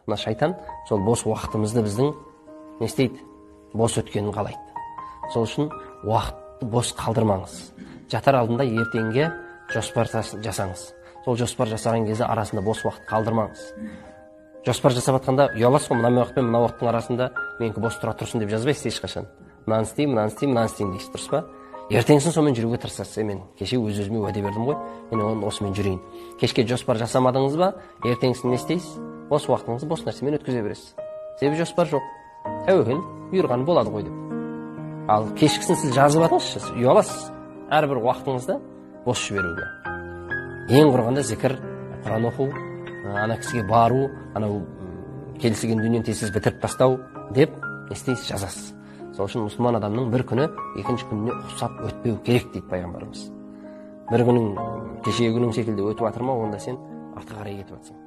мына шайтан сол бос уақытымызды біздің не істейді, бос өткенін қалайды. Сол үшін уақытты бос қалдырмаңыз. Жатар алдында ертеңге жоспар жасаңыз. Сол жоспар жасаған кезде арасында бос уақыт қалдырмаңыз. Жоспар жасап жатқанда ұяласыз ғой, мына уақыт пен мына уақыттың арасында менікі бос тұра тұрсын деп жазбайсыз ешқашан. Мынаны істеймін, мынаны істеймін, мынаны істеймін дейсіз, дұрыс па? Ертеңгісін сонымен жүруге тырысасыз. Мен кеше өз-өзіме уәде бердім ғой, мен оны осымен жүрейін. Кешке жоспар жасамадыңыз ба, ертеңгісін не істейсіз? Бос уақытыңызды бос нәрсемен өткізе бересіз. Себебі жоспар жоқ. Тәуекел, бұйырғаны болады ғой деп. Ал кешкісін сіз жазып атыңызшы, ұяласыз. Әрбір уақытыңызды бос жіберуге. Ең құрғанда зікір, Құран оқу, ана кісіге бару, анау келісілген дүниені тез бітіріп тастау деп не істейсіз, жазасыз. Сол үшін мұсылман адамның бір күні екінші күніне ұқсап өтпеу керек дейді пайғамбарымыз. Бір күнің кешегі күнің секілді өтіп жатыр ма, онда сен артқа қарай кетіп жатсың.